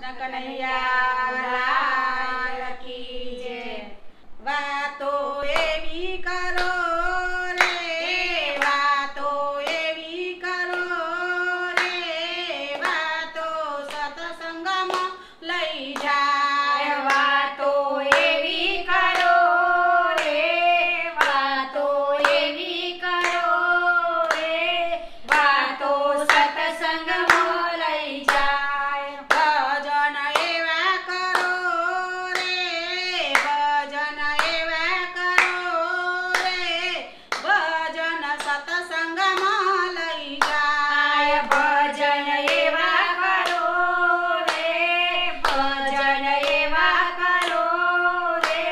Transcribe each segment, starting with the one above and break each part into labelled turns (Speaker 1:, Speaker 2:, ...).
Speaker 1: કૃષ્ણ કનૈયા લાલ કી જય. વાતો એવી કરો રે, વાતો એવી કરો રે, વાતો સત્સંગમાં લઈ જાય.
Speaker 2: વાતો એવી કરો રે, વાતો એવી કરો રે, વાતો સત્સંગમાં લઈ જાય.
Speaker 1: ભજન એવા કરો રે, ભજન એવા કરો રે, ભજન સત્સંગમાં લઈ જાય.
Speaker 2: ભજન એવા કરો રે, ભજન એવા કરો રે,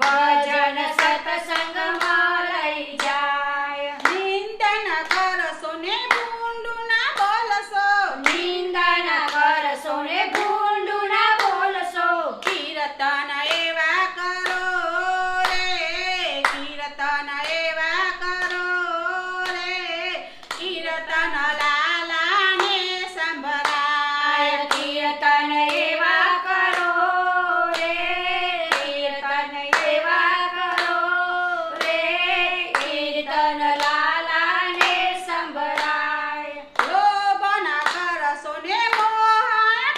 Speaker 2: ભજન સત્સંગમાં લઈ જાય.
Speaker 1: નિંદન કરશો ને ભૂંડું ના બોલશો,
Speaker 2: નિંદન કરશો ને ભૂંડું ના બોલશો.
Speaker 1: કીર્તન એવા કરો રે, કીર્તન એવા કરો રે, કીર્તન લાલાને સંભળાય.
Speaker 2: કીર્તન એવા કરો રે, કીર્તન એવા કરો રે, કીર્તન લાલાને સંભળાય.
Speaker 1: લોભ ના કરશો ને મોહ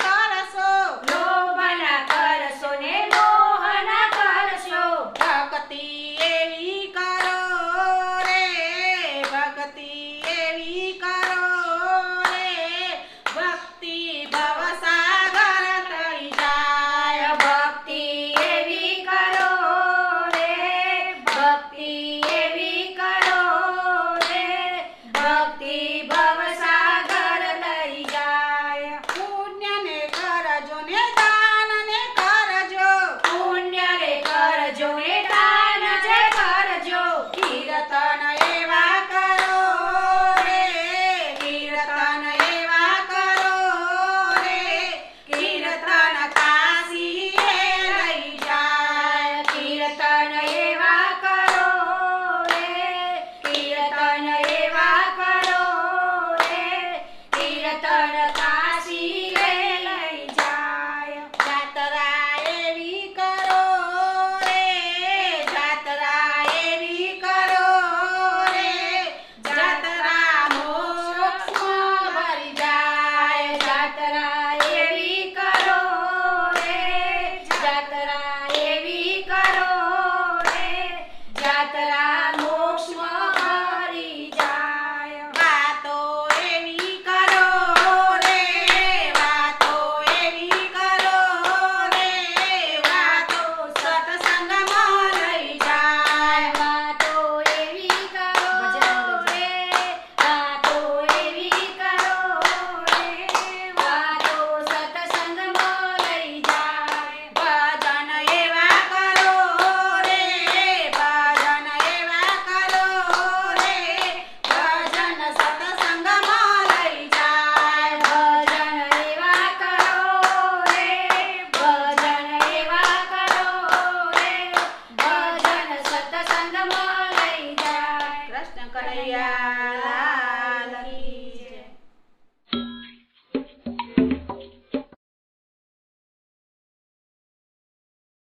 Speaker 1: કરશો,
Speaker 2: લોભ ના કરશો ને મોહ ના કરશો.
Speaker 1: ભક્તિ એવી કરો રે, ભક્તિ એવી કરો રે, ભક્તિ ભવસાગર તરી જાય.
Speaker 2: ભક્તિ એવી કરો રે, ભક્તિ એવી કરો રે, ભક્તિ ભવસાગર લઈ જાય.
Speaker 1: પુણ્ય ને કરજો ને દાન ને કરજો,
Speaker 2: પુણ્ય રે કરજો ને દાન જે કરજો.
Speaker 1: કીર્તન એવા કરો રે, કીર્તન એવા કરો રે, કીર્તન કાશીએ લઈ જાય.
Speaker 2: કીર્તન એવા કરો રે, કીર્તન એવા કરો રે, કીર્તન કાશીએ લઈ જાય.
Speaker 1: જાત્રા એવી કરો રે, જાત્રા એવી કરો રે, જાત્રા મોક્ષમાં ભરી જાય.
Speaker 2: જાત્રા એવી કરો રે, જાત્રા એવી કરો રે, જાત્રા મોક્ષમાં ભરી જાય.
Speaker 1: વાતો એવી કરો રે, વાતો એવી કરો રે, વાતો સત્સંગમાં લઈ જાય.
Speaker 2: વાતો એવી કરો રે, વાતો એવી કરો રે, વાતો સત્સંગમાં લઈ જાય.
Speaker 1: ભજન એવા કરો રે, ભજન એવા કરો રે, ભજન સત્સંગમાં લઈ જાય.
Speaker 2: ભજન એવા કરો રે, ભજન એવા કરો રે, ભજન સત્સંગમાં લઈ જાય.
Speaker 1: કૃષ્ણ કનૈયા